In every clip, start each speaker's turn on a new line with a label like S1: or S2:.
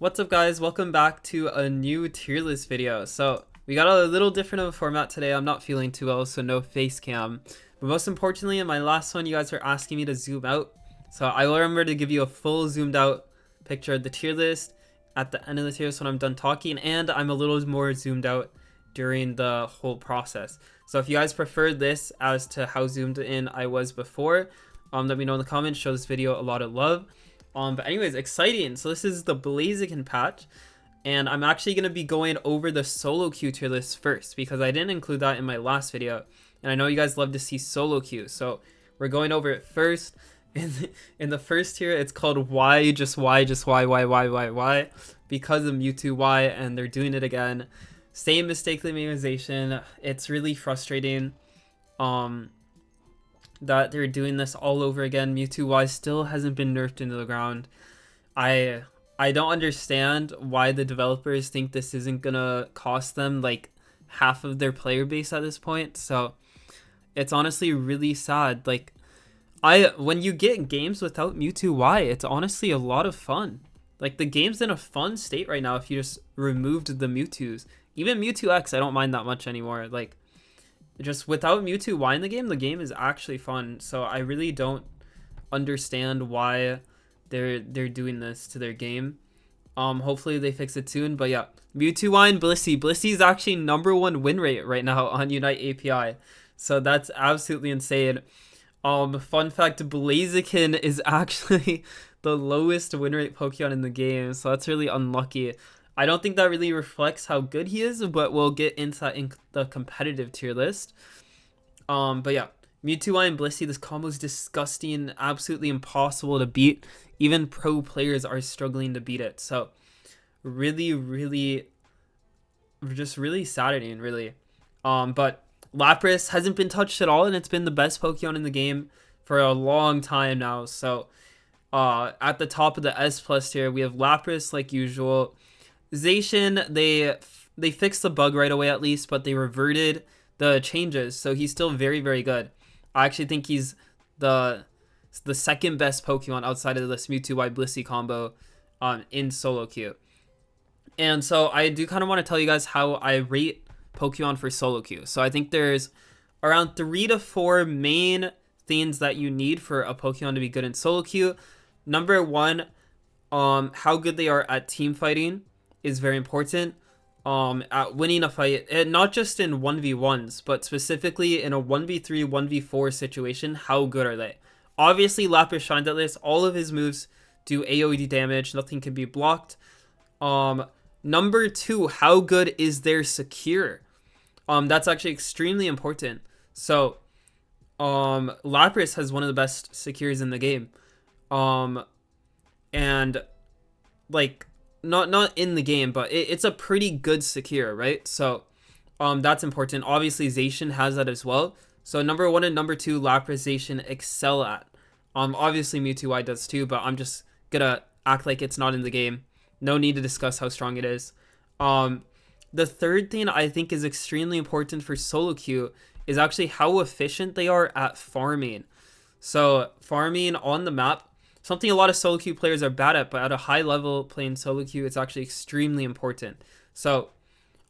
S1: What's up guys, welcome back to a new tier list video. So we got a little different of a format today. I'm not feeling too well, so no face cam. But most importantly, in my last one, you guys are asking me to zoom out. So I will remember to give you a full zoomed out picture of the tier list at the end of the tier list when I'm done talking, and I'm a little more zoomed out during the whole process. So if you guys prefer this as to how zoomed in I was before, let me know in the comments. Show this video a lot of love. But anyways, exciting. So this is the Blaziken patch, and I'm actually going to be going over the solo queue tier list first because I didn't include that in my last video, and I know you guys love to see solo queue, so we're going over it first. In the first tier, it's called why, just why, why, because of Mewtwo Y, and they're doing it again. Same mistake they made with Zacian. It's really frustrating that they're doing this all over again. Mewtwo Y still hasn't been nerfed into the ground. I don't understand why the developers think this isn't gonna cost them like half of their player base at this point. So it's honestly really sad. Like when you get games without Mewtwo Y, it's honestly a lot of fun. Like the game's in a fun state right now if you just removed the Mewtwo's. Even Mewtwo X I don't mind that much anymore. Like just without Mewtwo Y in the game is actually fun. So I really don't understand why they're doing this to their game. Hopefully they fix it soon. But yeah, Mewtwo Y and Blissey. Blissey's actually #1 win rate right now on Unite API. So that's absolutely insane. Fun fact, Blaziken is actually the lowest win rate Pokemon in the game. So that's really unlucky. I don't think that really reflects how good he is, but we'll get into that in the competitive tier list. But yeah, Mewtwo Y and Blissey, this combo is disgusting, absolutely impossible to beat. Even pro players are struggling to beat it. So really saddening, really. But Lapras hasn't been touched at all, and it's been the best Pokemon in the game for a long time now. So at the top of the S plus tier, we have Lapras like usual. Zacian, they fixed the bug right away at least, but they reverted the changes, so he's still very good. I actually think he's the second best Pokemon outside of this Mewtwo Y Blissey combo in solo queue. And so I do kind of want to tell you guys how I rate Pokemon for solo queue. So I think there's around 3 to 4 main things that you need for a Pokemon to be good in solo queue. Number 1, how good they are at team fighting is very important. At winning a fight, and not just in 1v1s, but specifically in a 1v3, 1v4 situation, how good are they? Obviously, Lapras shines at this. All of his moves do AoE damage. Nothing can be blocked. Number 2, how good is their secure? That's actually extremely important. So, Lapras has one of the best secures in the game. And like, not in the game, but it's a pretty good secure, right? So that's important. Obviously Zacian has that as well. So number 1 and number 2, Lapras, Zacian excel at. Obviously Mewtwo Y does too, but I'm just gonna act like it's not in the game. No need to discuss how strong it is. The third thing I think is extremely important for solo queue is actually how efficient they are at farming. So farming on the map, something a lot of solo queue players are bad at, but at a high level playing solo queue, it's actually extremely important. So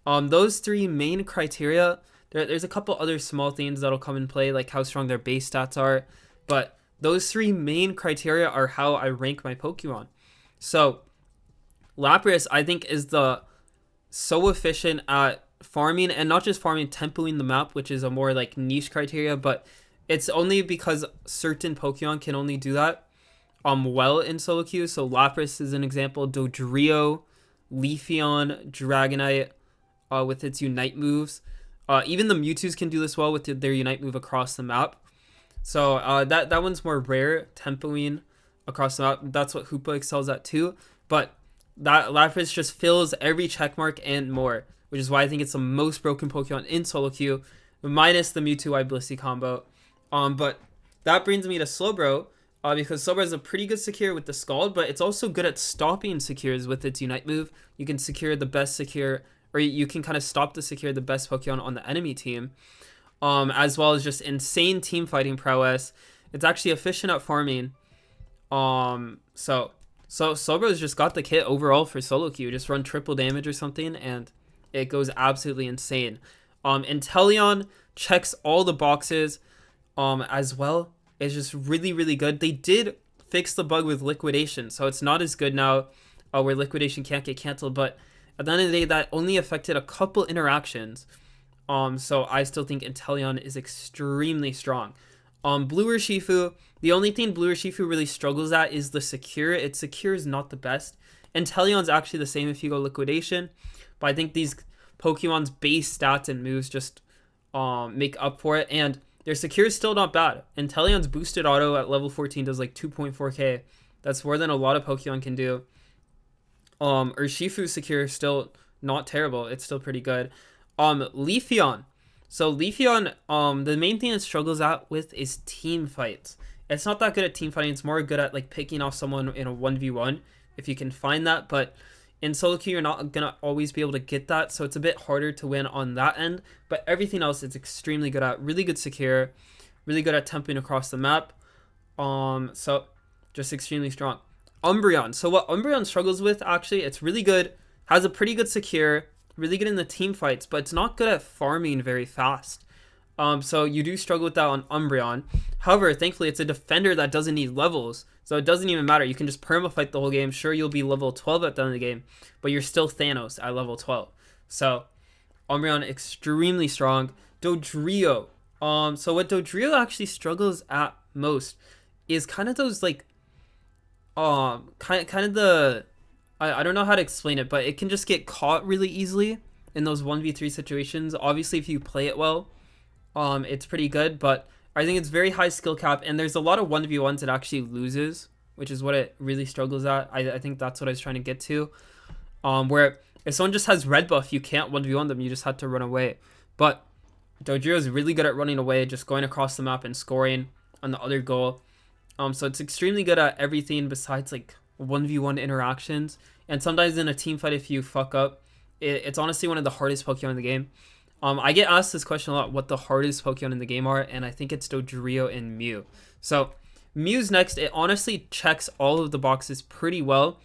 S1: those 3 main criteria, there's a couple other small things that'll come in play, like how strong their base stats are, but those 3 main criteria are how I rank my Pokemon. So Lapras, I think, is so efficient at farming, and not just farming, tempoing the map, which is a more like niche criteria, but it's only because certain Pokemon can only do that well in solo queue. So Lapras is an example. Dodrio, Leafeon, Dragonite with its Unite moves. Even the Mewtwo's can do this well with their Unite move across the map. So that one's more rare, tempoing across the map. That's what Hoopa excels at too. But that Lapras just fills every checkmark and more, which is why I think it's the most broken Pokemon in solo queue, minus the Mewtwo Y Blissey combo. But that brings me to Slowbro. Because Slowbro is a pretty good secure with the Scald, but it's also good at stopping secures with its Unite move. You can secure the best secure, or you can kind of stop the secure the best Pokemon on the enemy team, as well as just insane team fighting prowess. It's actually efficient at farming. So So Slowbro's just got the kit overall for solo queue. Just run triple damage or something, and it goes absolutely insane. Inteleon checks all the boxes as well. It's just really, really good. They did fix the bug with liquidation, so it's not as good now where liquidation can't get canceled, but at the end of the day, that only affected a couple interactions. So I still think Inteleon is extremely strong. Blue Urshifu, the only thing Blue Urshifu really struggles at is the secure. Its secure is not the best. Inteleon's actually the same if you go liquidation, but I think these Pokemon's base stats and moves just make up for it, and their secure is still not bad. Inteleon's boosted auto at level 14 does like 2.4k. That's more than a lot of Pokemon can do. Urshifu's secure is still not terrible. It's still pretty good. Leafeon. So Leafeon, the main thing it struggles at with is team fights. It's not that good at team fighting. It's more good at like picking off someone in a 1v1 if you can find that. But in solo queue, you're not going to always be able to get that. So it's a bit harder to win on that end. But everything else it's extremely good at. Really good secure. Really good at temping across the map. So just extremely strong. Umbreon. So what Umbreon struggles with, actually, it's really good. Has a pretty good secure. Really good in the team fights, but it's not good at farming very fast. So you do struggle with that on Umbreon. However, thankfully, it's a defender that doesn't need levels, so it doesn't even matter. You can just perma-fight the whole game. Sure, you'll be level 12 at the end of the game, but you're still Thanos at level 12. So Umbreon, extremely strong. Dodrio. So what Dodrio actually struggles at most is kind of those, like, kind of the... I don't know how to explain it, but it can just get caught really easily in those 1v3 situations. Obviously, if you play it well, it's pretty good, but I think it's very high skill cap, and there's a lot of 1v1s it actually loses, which is what it really struggles at. I think that's what I was trying to get to, where if someone just has red buff, you can't 1v1 them, you just have to run away. But Dodrio is really good at running away, just going across the map and scoring on the other goal. So it's extremely good at everything besides like 1v1 interactions, and sometimes in a team fight if you fuck up, it's honestly one of the hardest Pokemon in the game. I get asked this question a lot, what the hardest Pokemon in the game are, and I think it's Dodrio and Mew. So Mew's next. It honestly checks all of the boxes pretty well.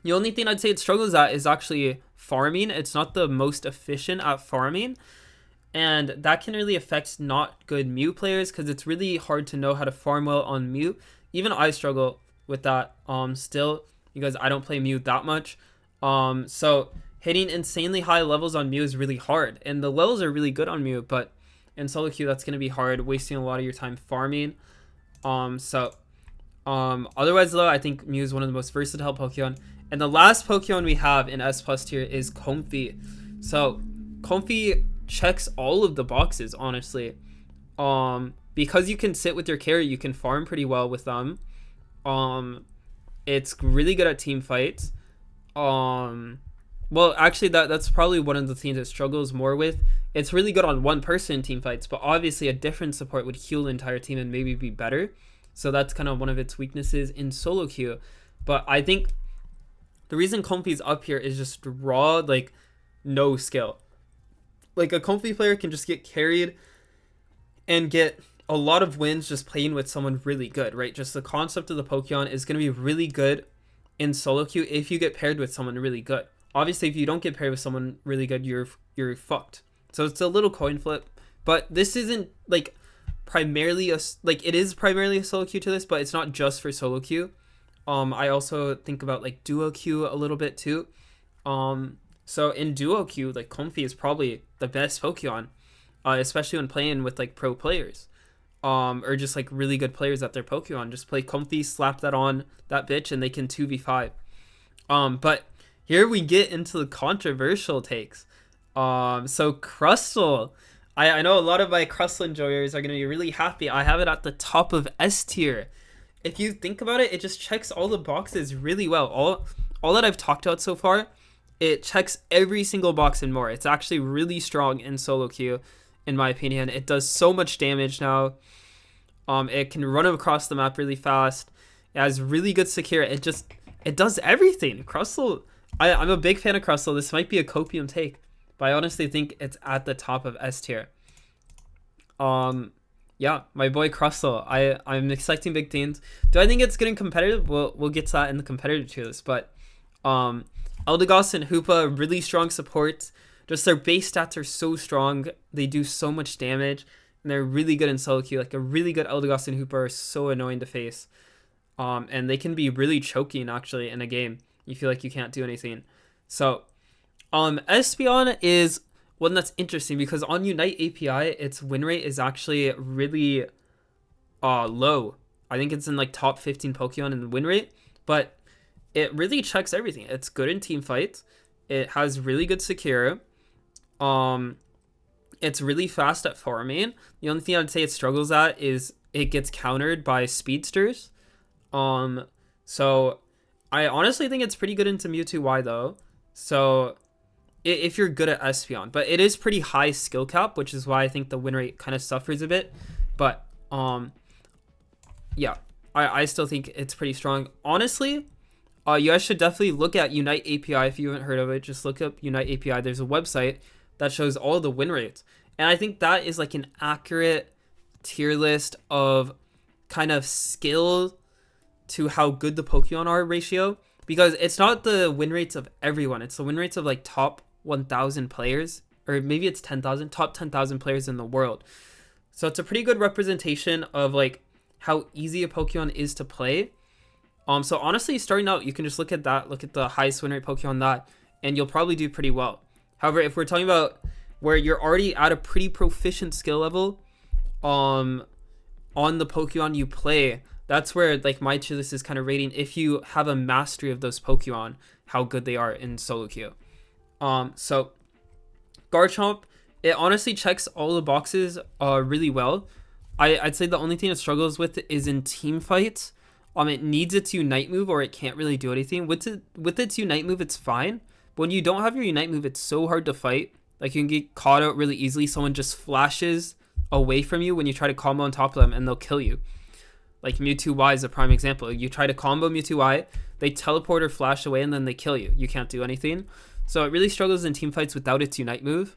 S1: The only thing I'd say it struggles at is actually farming. It's not the most efficient at farming, and that can really affect not good Mew players because it's really hard to know how to farm well on Mew. Even I struggle with that still because I don't play Mew that much. So hitting insanely high levels on Mew is really hard, and the levels are really good on Mew, but in solo queue that's going to be hard, wasting a lot of your time farming. Otherwise though, I think Mew is one of the most versatile Pokemon. And the last Pokemon we have in S plus tier is Comfey. So Comfey checks all of the boxes, honestly. Because you can sit with your carry, you can farm pretty well with them. It's really good at team fights. Well, actually, that's probably one of the things it struggles more with. It's really good on one-person team fights, but obviously a different support would heal the entire team and maybe be better. So that's kind of one of its weaknesses in solo queue. But I think the reason Comfey's up here is just raw, like, no skill. Like, a Comfey player can just get carried and get a lot of wins just playing with someone really good, right? Just the concept of the Pokemon is going to be really good in solo queue if you get paired with someone really good. Obviously, if you don't get paired with someone really good, you're fucked. So it's a little coin flip, but this isn't like primarily it is primarily a solo queue to this, but it's not just for solo queue. I also think about like duo queue a little bit too. So in duo queue, like Comfey is probably the best Pokemon, especially when playing with like pro players, or just like really good players at their Pokemon. Just play Comfey, slap that on that bitch, and they can 2v5. But here we get into the controversial takes. So Crustle, I know a lot of my Crustle enjoyers are going to be really happy. I have it at the top of S tier. If you think about it, it just checks all the boxes really well. All that I've talked about so far, it checks every single box and more. It's actually really strong in solo queue, in my opinion. It does so much damage now. It can run across the map really fast. It has really good secure. It does everything. Crustle, I'm a big fan of Crustle. This might be a copium take, but I honestly think it's at the top of S tier. Yeah, my boy Crustle. I'm expecting big things. Do I think it's getting competitive? We'll get to that in the competitive tier list. But um, Eldegoss and Hoopa really strong support. Just their base stats are so strong. They do so much damage, and they're really good in solo queue. Like a really good Eldegoss and Hoopa are so annoying to face. And they can be really choking actually in a game. You feel like you can't do anything. So Espeon is one that's interesting because on Unite API, its win rate is actually really low. I think it's in like top 15 Pokemon in win rate, but it really checks everything. It's good in team fights. It has really good secure. It's really fast at farming. The only thing I'd say it struggles at is it gets countered by speedsters. So I honestly think it's pretty good into Mewtwo Y though. So if you're good at Espeon, but it is pretty high skill cap, which is why I think the win rate kind of suffers a bit. But yeah, I still think it's pretty strong. Honestly, you guys should definitely look at Unite API if you haven't heard of it. Just look up Unite API. There's a website that shows all the win rates, and I think that is like an accurate tier list of kind of skill to how good the Pokemon are ratio, because it's not the win rates of everyone. It's the win rates of like top 1,000 players, or maybe it's 10,000, top 10,000 players in the world. So it's a pretty good representation of like how easy a Pokemon is to play. So honestly, starting out, you can just look at that, look at the highest win rate Pokemon that, and you'll probably do pretty well. However, if we're talking about where you're already at a pretty proficient skill level, on the Pokemon you play, that's where like my tier list is kind of rating if you have a mastery of those Pokemon, how good they are in solo queue. So Garchomp, it honestly checks all the boxes really well. I'd say the only thing it struggles with is in team fights. It needs its Unite move or it can't really do anything. With its Unite move, it's fine. But when you don't have your Unite move, it's so hard to fight. Like you can get caught out really easily. Someone just flashes away from you when you try to combo on top of them and they'll kill you. Like Mewtwo Y is a prime example. You try to combo Mewtwo Y, they teleport or flash away and then they kill you. You can't do anything. So it really struggles in team fights without its Unite move.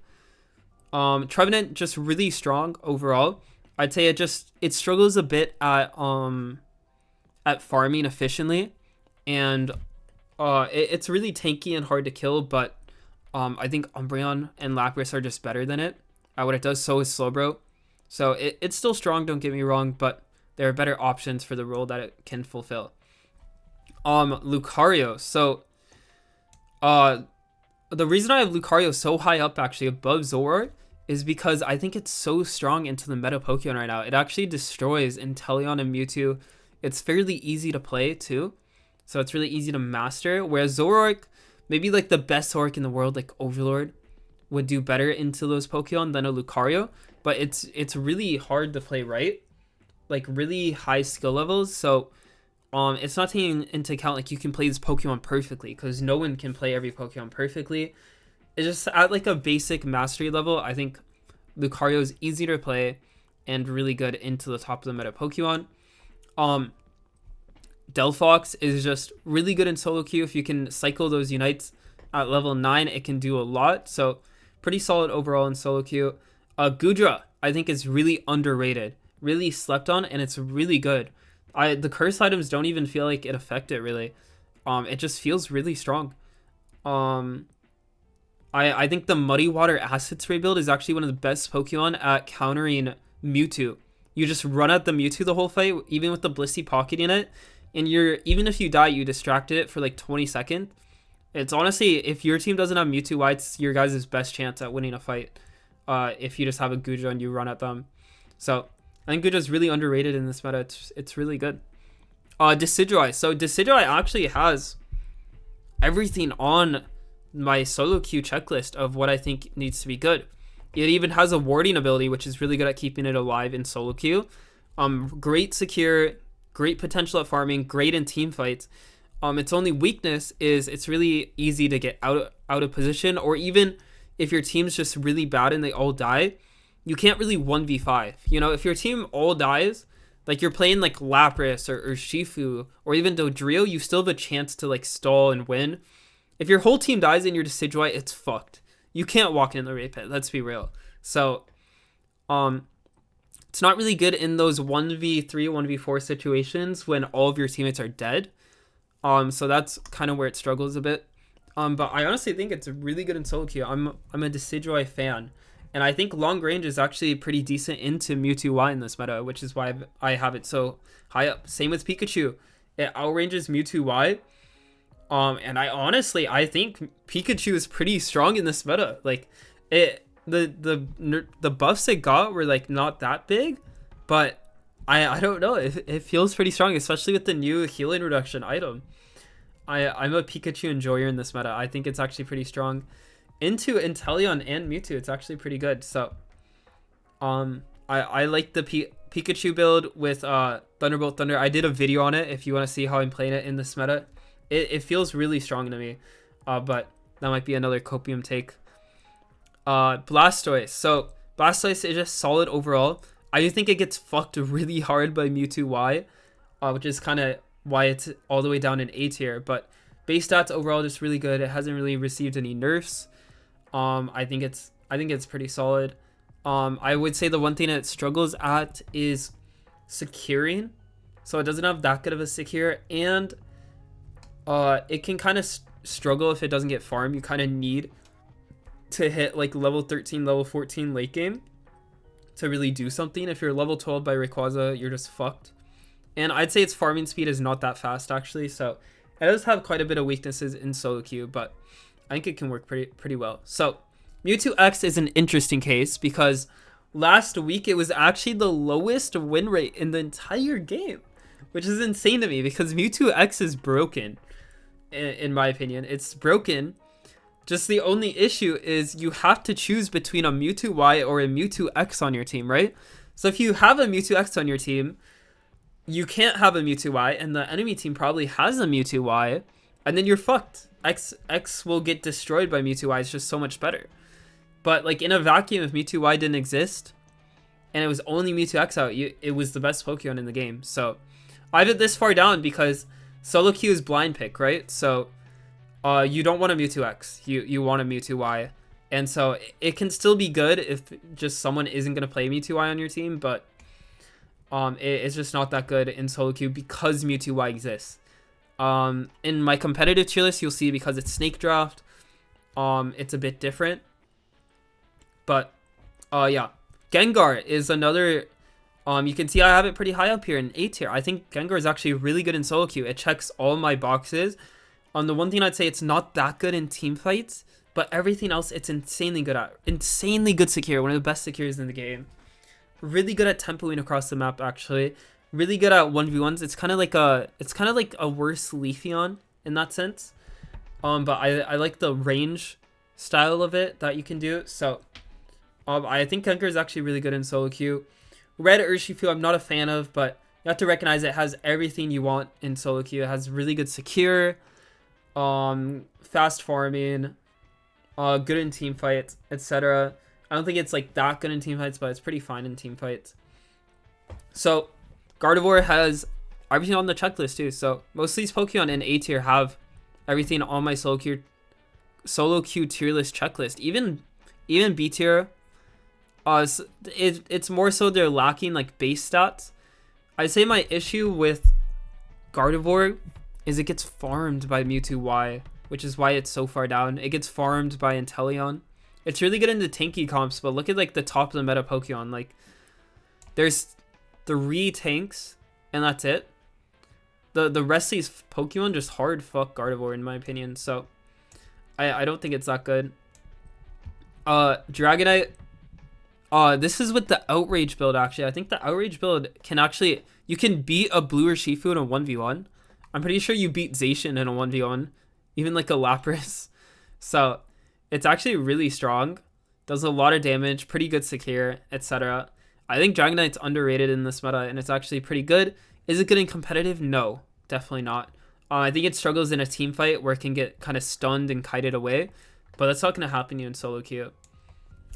S1: Trevenant just really strong overall. I'd say it struggles a bit at farming efficiently, and it's really tanky and hard to kill, but I think Umbreon and Lapras are just better than it at what it does. So is Slowbro. So it's still strong, don't get me wrong, but there are better options for the role that it can fulfill. Lucario. So the reason I have Lucario so high up actually above Zoroark is because I think it's so strong into the meta Pokemon right now. It actually destroys Inteleon and Mewtwo. It's fairly easy to play too, so it's really easy to master. Whereas Zoroark, maybe like the best Zoroark in the world, like Overlord, would do better into those Pokemon than a Lucario. But it's really hard to play right, like really high skill levels. So it's not taking into account like you can play this Pokemon perfectly, because no one can play every Pokemon perfectly. It's just at like a basic mastery level, I think Lucario is easy to play and really good into the top of the meta Pokemon. Delphox is just really good in solo queue. If you can cycle those Unites at level 9, it can do a lot. So pretty solid overall in solo queue. Goodra, I think, is really underrated, really slept on, and it's really good. The curse items don't even feel like it affect it really. It just feels really strong. I think the Muddy Water Acid Spray build is actually one of the best Pokemon at countering Mewtwo. You just run at the Mewtwo the whole fight, even with the Blissey pocketing it, and even if you die, you distracted it for like 20 seconds. It's honestly, if your team doesn't have Mewtwo Y, it's your guys' best chance at winning a fight. If you just have a Goodra and you run at them. So I think Goodra's really underrated in this meta. It's really good. Decidueye. So Decidueye actually has everything on my solo queue checklist of what I think needs to be good. It even has a warding ability, which is really good at keeping it alive in solo queue. Great secure, great potential at farming, great in team fights. Its only weakness is it's really easy to get out of position, or even if your team's just really bad and they all die, you can't really 1v5. You know, if your team all dies, like you're playing like Lapras or Shifu or even Dodrio, you still have a chance to like stall and win. If your whole team dies and you're Decidueye, it's fucked. You can't walk in the raid pit. Let's be real. So, to It's not really good in those 1v3, 1v4 situations when all of your teammates are dead. So that's kind of where it struggles a bit. But I honestly think it's really good in solo queue. I'm a Decidueye fan, and I think long range is actually pretty decent into Mewtwo Y in this meta, which is why I have it so high up. Same with Pikachu. It outranges Mewtwo Y. And I think Pikachu is pretty strong in this meta. Like, the buffs it got were like not that big, but I don't know. It feels pretty strong, especially with the new healing reduction item. I'm a Pikachu enjoyer in this meta. I think it's actually pretty strong. Into Inteleon and Mewtwo, it's actually pretty good. So, I like the Pikachu build with Thunderbolt Thunder. I did a video on it if you want to see how I'm playing it in this meta. It feels really strong to me, but that might be another copium take. Blastoise. So Blastoise is just solid overall. I do think it gets fucked really hard by Mewtwo Y, which is kind of why it's all the way down in A tier. But base stats overall just really good. It hasn't really received any nerfs. I think it's pretty solid. I would say the one thing it struggles at is securing. So it doesn't have that good of a secure, and it can kind of struggle if it doesn't get farm. You kind of need to hit like level 13, level 14 late game to really do something. If you're level 12 by Rayquaza, you're just fucked. And I'd say its farming speed is not that fast actually, so it does have quite a bit of weaknesses in solo queue, but I think it can work pretty well. So Mewtwo X is an interesting case because last week it was actually the lowest win rate in the entire game, which is insane to me because Mewtwo X is broken. In my opinion, it's broken. Just the only issue is you have to choose between a Mewtwo Y or a Mewtwo X on your team, right? So if you have a Mewtwo X on your team, you can't have a Mewtwo Y, and the enemy team probably has a Mewtwo Y, and then you're fucked. X will get destroyed by Mewtwo Y. It's just so much better. But like in a vacuum, if Mewtwo Y didn't exist, and it was only Mewtwo X out, it was the best Pokemon in the game. So I have it this far down because solo queue is blind pick, right? So you don't want a Mewtwo X. You want a Mewtwo Y. And so it can still be good if just someone isn't going to play Mewtwo Y on your team, but it's just not that good in solo queue because Mewtwo Y exists. In my competitive tier list, you'll see because it's snake draft, it's a bit different. But yeah, Gengar is another. You can see I have it pretty high up here in A tier. I think Gengar is actually really good in solo queue. It checks all my boxes. The one thing I'd say, it's not that good in team fights, but everything else it's insanely good at. Insanely good secure, one of the best secures in the game. Really good at tempoing across the map actually. Really good at 1v1s. It's kind of like a worse Leafeon in that sense. But I like the range style of it that you can do. So I think Gengar is actually really good in solo queue. Red Urshifu I'm not a fan of, but you have to recognize it has everything you want in solo queue. It has really good secure, fast farming, good in team fights, etc. I don't think it's like that good in team fights, but it's pretty fine in team fights. So Gardevoir has everything on the checklist too. So most of these Pokemon in A tier have everything on my solo queue tier list checklist. Even B tier, it's more so they're lacking like base stats. I'd say my issue with Gardevoir is it gets farmed by Mewtwo Y, which is why it's so far down. It gets farmed by Inteleon. It's really good in the tanky comps, but look at like the top of the meta Pokemon. Like there's 3 tanks and that's it. The rest of these Pokemon just hard fuck Gardevoir in my opinion. So I don't think it's that good. Dragonite. This is with the Outrage build actually. I think the Outrage build can actually, you can beat a Blue Urshifu in a 1v1. I'm pretty sure you beat Zacian in a 1v1. Even like a Lapras. So it's actually really strong. Does a lot of damage, pretty good secure, etc. I think Dragonite's underrated in this meta, and it's actually pretty good. Is it good in competitive? No, definitely not. I think it struggles in a team fight where it can get kind of stunned and kited away, but that's not going to happen to you in solo queue.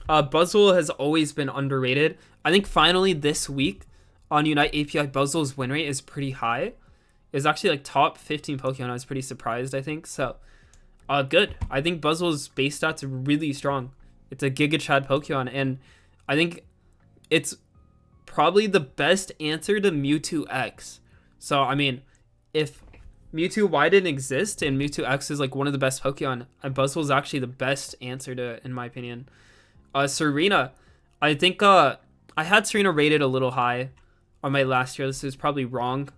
S1: Buzzwole has always been underrated. I think finally this week on Unite API, Buzzwole's win rate is pretty high. It's actually like top 15 Pokemon. I was pretty surprised, I think. So, good. I think Buzzwole's base stats are really strong. It's a Giga Chad Pokemon, and I think it's probably the best answer to Mewtwo X. So, I mean, if Mewtwo Y didn't exist and Mewtwo X is like one of the best Pokemon, Buzzwole is actually the best answer to it, in my opinion. Serena, I think I had Serena rated a little high on my last year. This is probably wrong.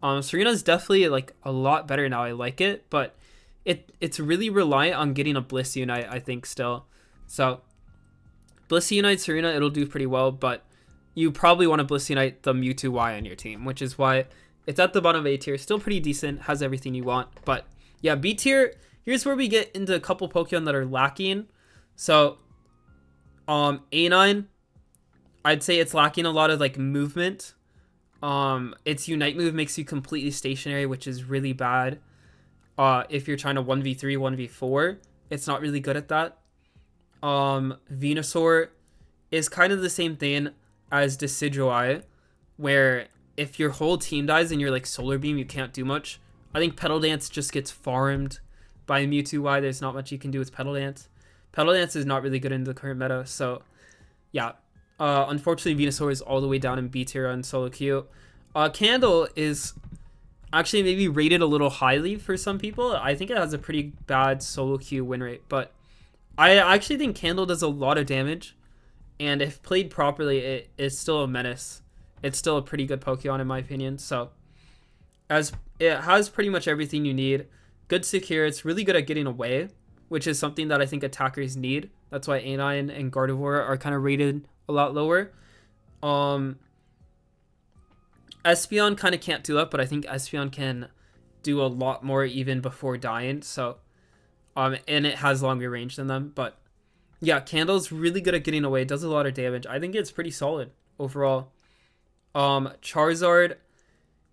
S1: Serena's definitely like a lot better now. I like it, but it's really reliant on getting a Bliss Unite, I think, still. So Bliss Unite Serena, it'll do pretty well, but you probably want to Bliss Unite the Mewtwo Y on your team, which is why it's at the bottom of A tier. Still pretty decent, has everything you want. But yeah, B tier, here's where we get into a couple Pokemon that are lacking. So A9, I'd say it's lacking a lot of like movement. Its Unite move makes you completely stationary, which is really bad. If you're trying to 1v3, 1v4, it's not really good at that. Venusaur is kind of the same thing as Decidueye, where if your whole team dies and you're like Solar Beam, you can't do much. I think Petal Dance just gets farmed by Mewtwo Y. There's not much you can do with Petal Dance. Petal Dance is not really good in the current meta, so yeah. Unfortunately, Venusaur is all the way down in B tier on solo queue. Candle is actually maybe rated a little highly for some people. I think it has a pretty bad solo queue win rate, but I actually think Candle does a lot of damage, and if played properly, it is still a menace. It's still a pretty good Pokemon in my opinion. So as it has pretty much everything you need. Good secure. It's really good at getting away, which is something that I think attackers need. That's why A9 and Gardevoir are kind of rated a lot lower. Espeon kind of can't do that, but I think Espeon can do a lot more even before dying. So and it has longer range than them. But yeah, Candle's really good at getting away. Does a lot of damage. I think it's pretty solid overall. Charizard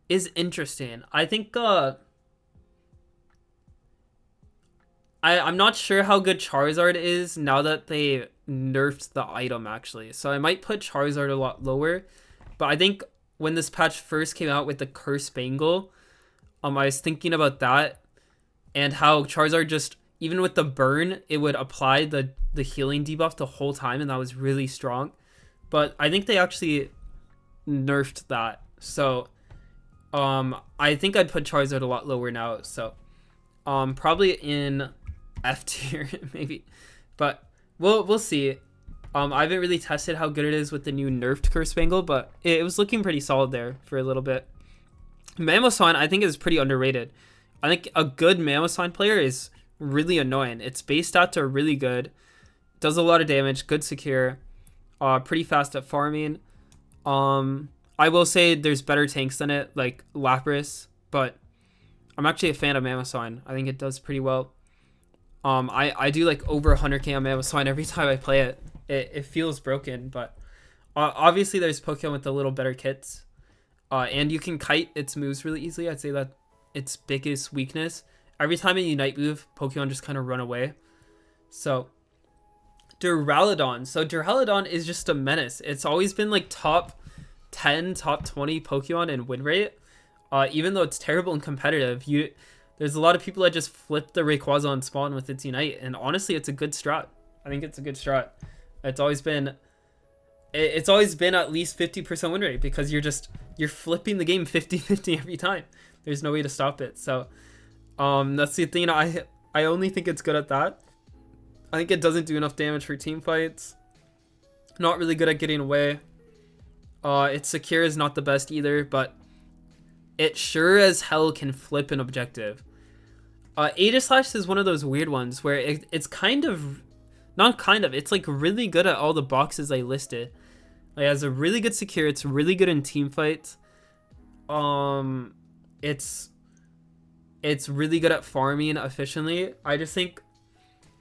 S1: is interesting. I think I'm not sure how good Charizard is now that they nerfed the item, actually. So I might put Charizard a lot lower. But I think when this patch first came out with the Curse Bangle, I was thinking about that and how Charizard just, even with the burn, it would apply the healing debuff the whole time, and that was really strong. But I think they actually nerfed that. So I think I'd put Charizard a lot lower now. So probably in F tier maybe, but we'll see. I haven't really tested how good it is with the new nerfed Curse Bangle, but it was looking pretty solid there for a little bit. Mamoswine I think is pretty underrated. I think a good Mamoswine player is really annoying. Its base stats are really good, does a lot of damage, good secure, pretty fast at farming. I will say there's better tanks than it, like Lapras, but I'm actually a fan of Mamoswine. I think it does pretty well. I do like over 100k on Mamoswine every time I play it. It feels broken, but obviously there's Pokemon with a little better kits. And you can kite its moves really easily. I'd say that its biggest weakness. Every time a Unite move, Pokemon just kind of run away. So, Duraludon. So Duraludon is just a menace. It's always been like top 10, top 20 Pokemon in win rate. Even though it's terrible and competitive, there's a lot of people that just flip the Rayquaza on spawn with its Unite, and honestly, it's a good strat. I think it's a good strat. It's always been at least 50% win rate because you're flipping the game 50-50 every time. There's no way to stop it. So that's the thing. I only think it's good at that. I think it doesn't do enough damage for team fights. Not really good at getting away. Its secure is not the best either, but it sure as hell can flip an objective. Aegislash is one of those weird ones where it's kind of, not kind of, it's like really good at all the boxes I listed. It has a really good secure, it's really good in team fights. It's really good at farming efficiently. I just think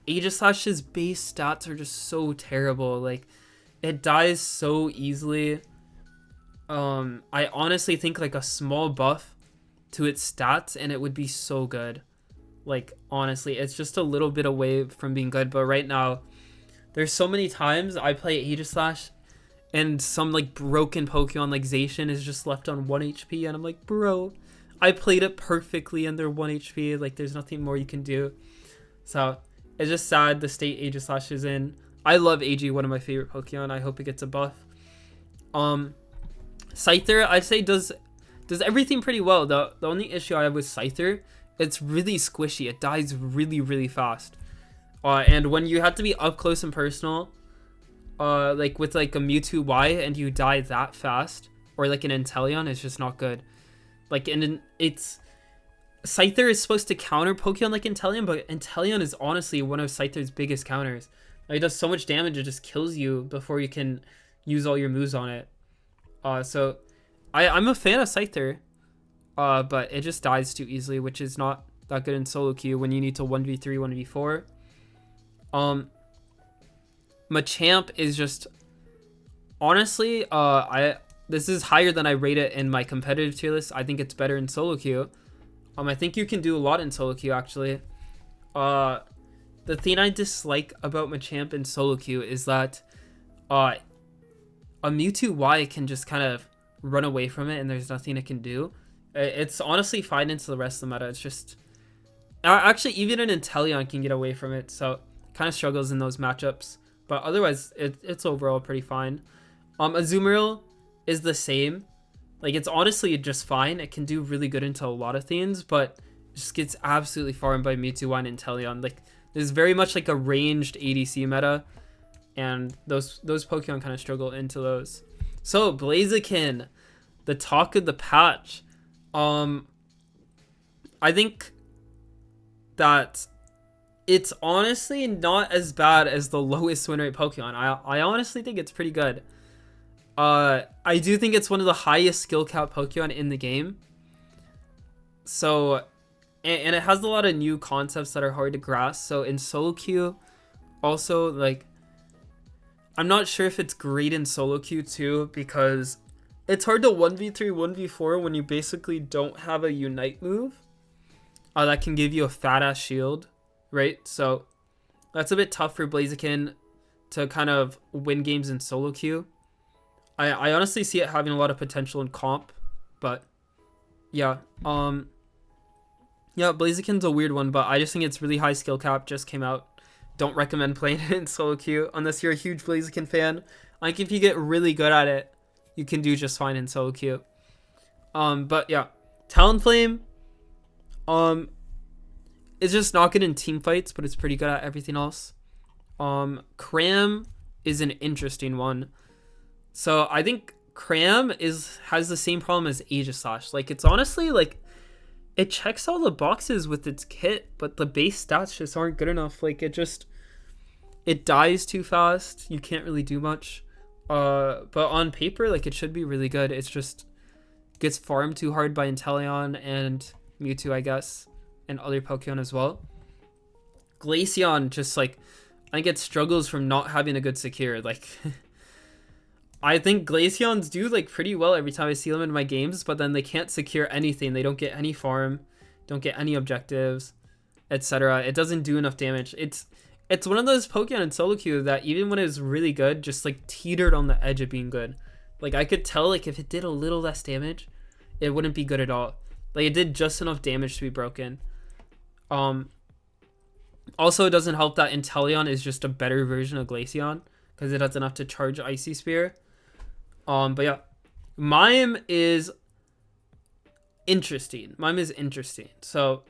S1: Aegislash's base stats are just so terrible. Like, it dies so easily. I honestly think like a small buff to its stats and it would be so good. Like, honestly, it's just a little bit away from being good. But right now, there's so many times I play Aegislash and some like broken Pokemon like Zacian is just left on 1 HP and I'm like, bro, I played it perfectly and they're 1 HP. Like, there's nothing more you can do. So it's just sad the state Aegislash is in. I love AG, one of my favorite Pokemon. I hope it gets a buff. Scyther, I'd say does everything pretty well. The only issue I have with Scyther, it's really squishy. It dies really, really fast. And when you have to be up close and personal, like with like a Mewtwo Y and you die that fast, or like an Inteleon, it's just not good. Like, and it's Scyther is supposed to counter Pokemon like Inteleon, but Inteleon is honestly one of Scyther's biggest counters. Like, it does so much damage, it just kills you before you can use all your moves on it. So I'm a fan of Scyther, but it just dies too easily, which is not that good in solo queue when you need to 1v3, 1v4. Machamp is just, honestly, this is higher than I rate it in my competitive tier list. I think it's better in solo queue. I think you can do a lot in solo queue, actually. The thing I dislike about Machamp in solo queue is that a Mewtwo Y can just kind of run away from it and there's nothing it can do. It's honestly fine into the rest of the meta. It's just, actually, even an Inteleon can get away from it, so kind of struggles in those matchups. But otherwise, it's overall pretty fine. Azumarill is the same. Like, it's honestly just fine. It can do really good into a lot of things, but it just gets absolutely farmed by Mewtwo Y and Inteleon. Like, there's very much like a ranged ADC meta, and those Pokemon kind of struggle into those. So Blaziken, the talk of the patch. I think that it's honestly not as bad as the lowest win rate Pokemon. I honestly think it's pretty good. I do think it's one of the highest skill cap Pokemon in the game. So, and it has a lot of new concepts that are hard to grasp. So in solo queue, also, like, I'm not sure if it's great in solo queue too, because it's hard to 1v3, 1v4 when you basically don't have a Unite move that can give you a fat ass shield, right? So that's a bit tough for Blaziken to kind of win games in solo queue. I honestly see it having a lot of potential in comp, but yeah. Yeah, Blaziken's a weird one, but I just think it's really high skill cap, just came out. Don't recommend playing it in solo queue unless you're a huge Blaziken fan. Like, if you get really good at it, you can do just fine in solo queue. But yeah, Talonflame, it's just not good in team fights, but it's pretty good at everything else. Cram is an interesting one. So I think Cram has the same problem as Aegislash. Like, it's honestly, like, it checks all the boxes with its kit, but the base stats just aren't good enough. Like, it dies too fast. You can't really do much. But on paper, like, it should be really good. It's just gets farmed too hard by Inteleon and Mewtwo, I guess, and other Pokemon as well. Glaceon just, like, I think it struggles from not having a good secure. Like, I think Glaceons do, like, pretty well every time I see them in my games, but then they can't secure anything. They don't get any farm, don't get any objectives, etc. It doesn't do enough damage. It's one of those Pokemon in solo queue that even when it was really good, just, like, teetered on the edge of being good. Like, I could tell, like, if it did a little less damage, it wouldn't be good at all. Like, it did just enough damage to be broken. Also, it doesn't help that Inteleon is just a better version of Glaceon, because it has enough to charge Icy Spear. But yeah, Mime is interesting. So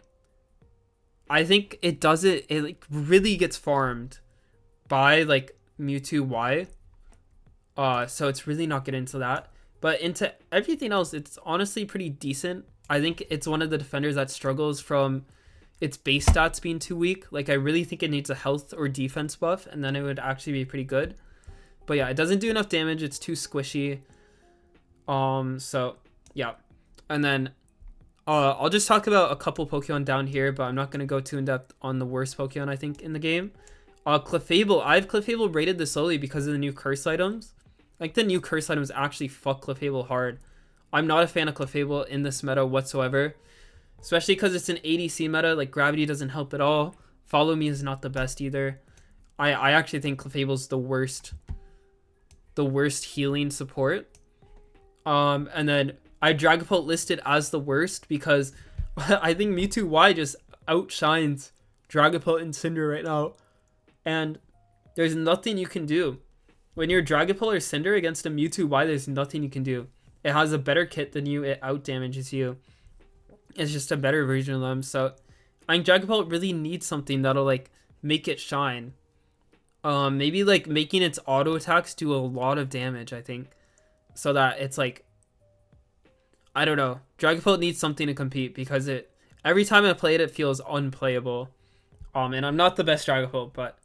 S1: I think it like really gets farmed by, like, Mewtwo Y. So it's really not getting into that. But into everything else, it's honestly pretty decent. I think it's one of the defenders that struggles from its base stats being too weak. Like, I really think it needs a health or defense buff, and then it would actually be pretty good. But yeah, it doesn't do enough damage. It's too squishy. So yeah. And then I'll just talk about a couple Pokemon down here, but I'm not going to go too in depth on the worst Pokemon I think in the game. Clefable. I have Clefable rated this solely because of the new curse items. Like, the new curse items actually fuck Clefable hard. I'm not a fan of Clefable in this meta whatsoever, especially because it's an ADC meta. Like, Gravity doesn't help at all. Follow Me is not the best either. I actually think Clefable's the worst healing support. And then I Dragapult listed as the worst because I think Mewtwo Y just outshines Dragapult and Cinder right now, and there's nothing you can do when you're Dragapult or Cinder against a Mewtwo Y. There's nothing you can do. It has a better kit than you. It out damages you. It's just a better version of them. So I think Dragapult really needs something that'll like make it shine. Maybe like making its auto attacks do a lot of damage, I think, so that it's like, I don't know. Dragapult needs something to compete because it every time I play it, it feels unplayable. And I'm not the best Dragapult, but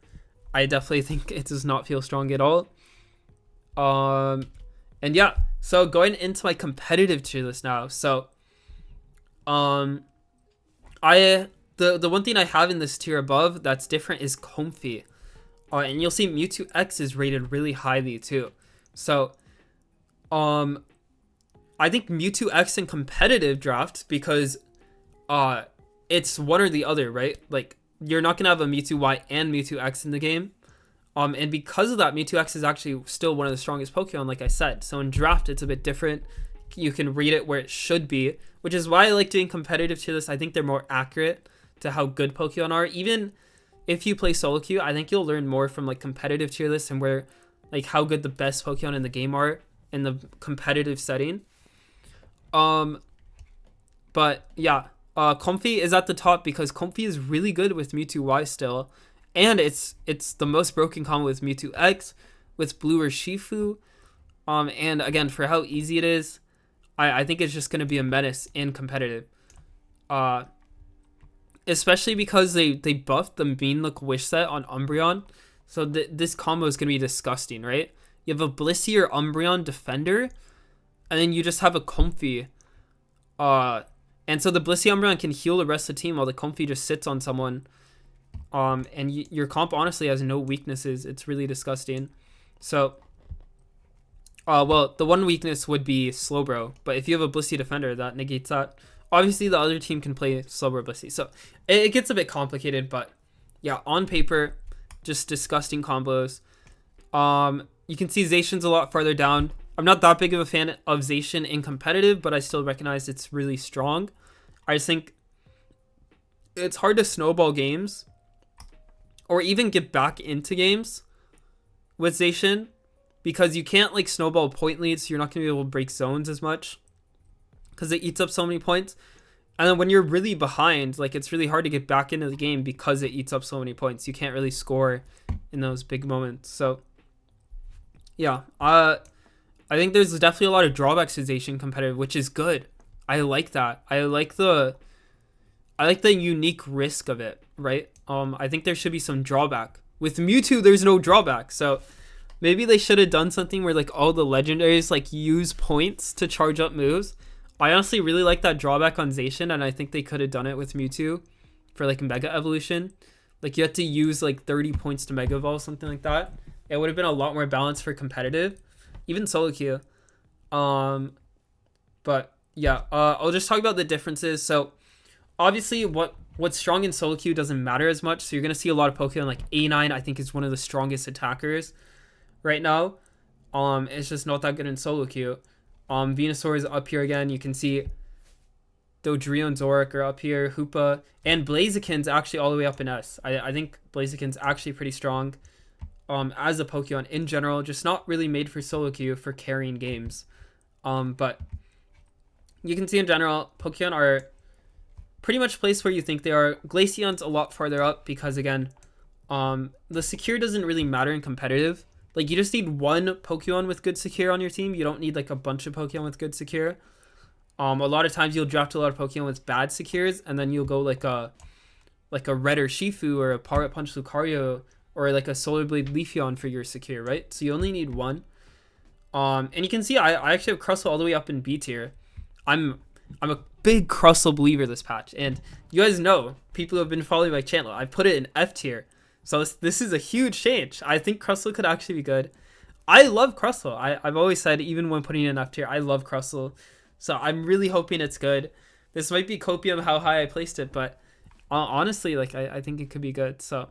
S1: I definitely think it does not feel strong at all. And yeah, so going into my competitive tier list now. So, the one thing I have in this tier above that's different is Comfy. And you'll see Mewtwo X is rated really highly too. So, I think Mewtwo X in competitive draft because, it's one or the other, right? Like, you're not gonna have a Mewtwo Y and Mewtwo X in the game. And because of that, Mewtwo X is actually still one of the strongest Pokemon, like I said. So in draft, it's a bit different. You can read it where it should be, which is why I like doing competitive tier lists. I think they're more accurate to how good Pokemon are. Even if you play solo queue, I think you'll learn more from like competitive tier lists and where, like, how good the best Pokemon in the game are in the competitive setting. But yeah, Comfy is at the top because Comfy is really good with Mewtwo Y still. And it's the most broken combo with Mewtwo X, with Blue or Shifu. And again, for how easy it is, I think it's just going to be a menace in competitive. Especially because they buffed the Mean Look Wish set on Umbreon. So this combo is going to be disgusting, right? You have a Blissey or Umbreon defender, and then you just have a Comfy. And so the Blissey Umbreon can heal the rest of the team while the Comfy just sits on someone. And your comp honestly has no weaknesses. It's really disgusting. So, well, the one weakness would be Slowbro, but if you have a Blissey defender, that negates that. Obviously, the other team can play Slowbro Blissey, so it gets a bit complicated. But yeah, on paper, just disgusting combos. You can see Zacian's a lot farther down. I'm not that big of a fan of Zacian in competitive, but I still recognize it's really strong. I just think it's hard to snowball games or even get back into games with Zacian because you can't like snowball point leads, so you're not going to be able to break zones as much because it eats up so many points. And then when you're really behind, like, it's really hard to get back into the game because it eats up so many points. You can't really score in those big moments. So yeah, I think there's definitely a lot of drawbacks to Zacian competitive, which is good. I like that. I like the unique risk of it, right? I think there should be some drawback. With Mewtwo, there's no drawback. So maybe they should have done something where like all the legendaries like use points to charge up moves. I honestly really like that drawback on Zacian, and I think they could have done it with Mewtwo for like Mega Evolution. Like you had to use like 30 points to Mega Evolve, something like that. It would have been a lot more balanced for competitive, even solo queue. But yeah, I'll just talk about the differences. So obviously what's strong in solo queue doesn't matter as much. So you're going to see a lot of Pokemon like A9, I think, is one of the strongest attackers right now. It's just not that good in solo queue. Venusaur is up here again. You can see Dodrio and Zoroark are up here. Hoopa and Blaziken's actually all the way up in S. I think Blaziken's actually pretty strong as a Pokemon in general, just not really made for solo queue for carrying games. But you can see in general, Pokemon are pretty much placed where you think they are. Glaceon's a lot farther up because, again, the secure doesn't really matter in competitive. Like, you just need one Pokemon with good secure on your team. You don't need like a bunch of Pokemon with good secure. A lot of times you'll draft a lot of Pokemon with bad secures, and then you'll go like a Red or Shifu or a Power Punch Lucario or like a Solar Blade Leafeon for your secure, right? So you only need one. And you can see I actually have Crustle all the way up in B tier. I'm a big Crustle believer this patch, and you guys know, people who have been following my channel, I put it in F tier. So this is a huge change. I think Crustle could actually be good. I love Crustle. I've always said, even when putting it in F tier, I love Crustle. So I'm really hoping it's good. This might be copium how high I placed it, but honestly, like I think it could be good. So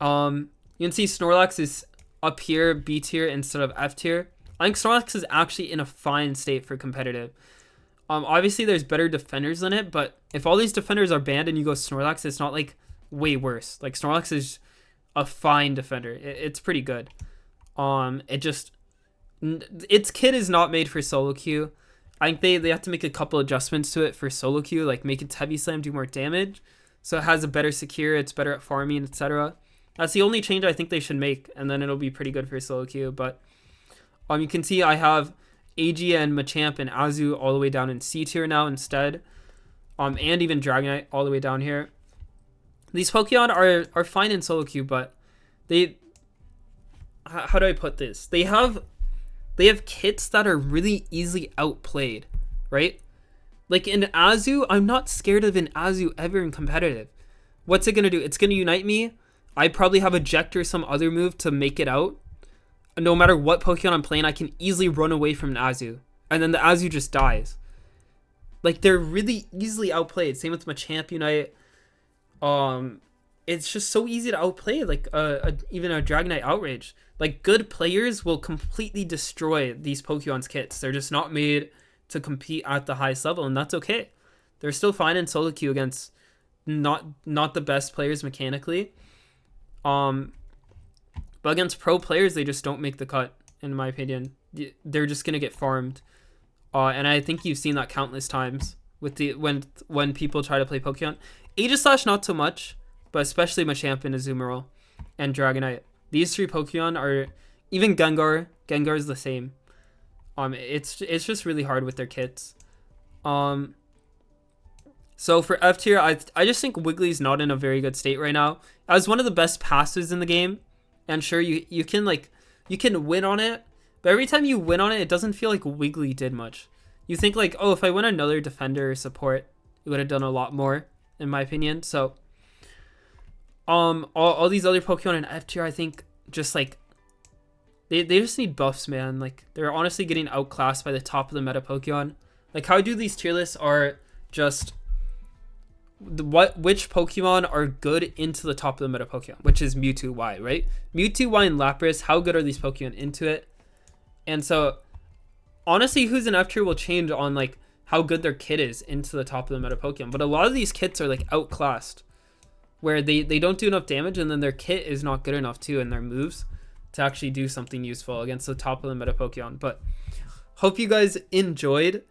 S1: you can see Snorlax is up here, B tier instead of F tier. I think Snorlax is actually in a fine state for competitive. Obviously there's better defenders than it, but if all these defenders are banned and you go Snorlax, it's not like way worse. Like, Snorlax is a fine defender. It's pretty good. It just Its kit is not made for solo queue. I think they have to make a couple adjustments to it for solo queue, like make its heavy slam do more damage, so it has a better secure, it's better at farming, etc. That's the only change I think they should make, and then it'll be pretty good for solo queue. But you can see I have AG and Machamp and Azu all the way down in C tier now instead, and even Dragonite all the way down here. These Pokemon are fine in solo queue, but they, how do I put this? They have kits that are really easily outplayed, right? Like in Azu, I'm not scared of an Azu ever in competitive. What's it gonna do? It's gonna unite me. I probably have Eject or some other move to make it out. No matter what Pokemon I'm playing, I can easily run away from an Azu, and then the Azu just dies. Like, they're really easily outplayed. Same with Machamp Unite. It's just so easy to outplay, like even a Dragonite Outrage. Like, good players will completely destroy these Pokemon's kits. They're just not made to compete at the highest level, and that's okay. They're still fine in solo queue against not the best players mechanically. But against pro players, they just don't make the cut, in my opinion. They're just gonna get farmed. And I think you've seen that countless times with the when people try to play Pokemon. Aegislash not so much, but especially Machamp and Azumarill and Dragonite. These three Pokemon are, even Gengar. Gengar is the same. It's just really hard with their kits. So for F tier, I just think Wiggly's not in a very good state right now. As one of the best passers in the game, and sure you can win on it, but every time you win on it, it doesn't feel like Wiggly did much. You think like, oh, if I win another defender or support, it would have done a lot more, in my opinion. So all these other Pokemon in F tier, I think just like they just need buffs, man. Like, they're honestly getting outclassed by the top of the meta Pokemon. Like, how do these tier lists are just which Pokemon are good into the top of the meta Pokemon, which is Mewtwo, Y, right? Mewtwo, Y, and Lapras, how good are these Pokemon into it? And so honestly, who's in F tier will change on like how good their kit is into the top of the meta Pokemon. But a lot of these kits are like outclassed, where they don't do enough damage, and then their kit is not good enough too, and their moves to actually do something useful against the top of the meta Pokemon. But hope you guys enjoyed.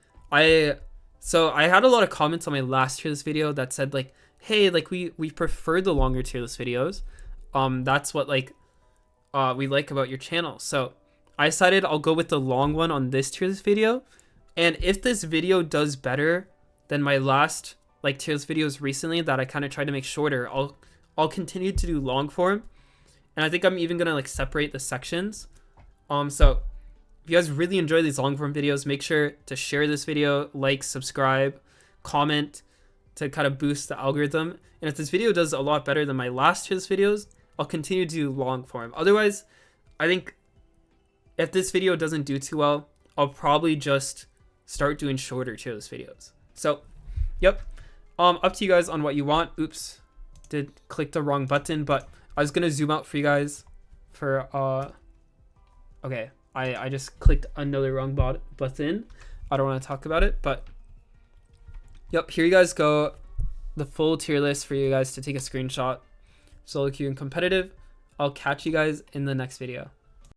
S1: So I had a lot of comments on my last tier list video that said like, hey, like we prefer the longer tier list videos. That's what like we like about your channel. So I decided I'll go with the long one on this tier list video. And if this video does better than my last like tier list videos recently that I kind of tried to make shorter, I'll continue to do long form. And I think I'm even gonna like separate the sections. So if you guys really enjoy these long form videos, make sure to share this video, like, subscribe, comment to kind of boost the algorithm. And if this video does a lot better than my last tier list videos, I'll continue to do long form. Otherwise, I think if this video doesn't do too well, I'll probably just start doing shorter tier list videos. So, yep. Up to you guys on what you want. Oops, did click the wrong button, but I was gonna zoom out for you guys for okay. I just clicked another wrong button. I don't want to talk about it, but yep, here you guys go. The full tier list for you guys to take a screenshot. Solo queue and competitive. I'll catch you guys in the next video.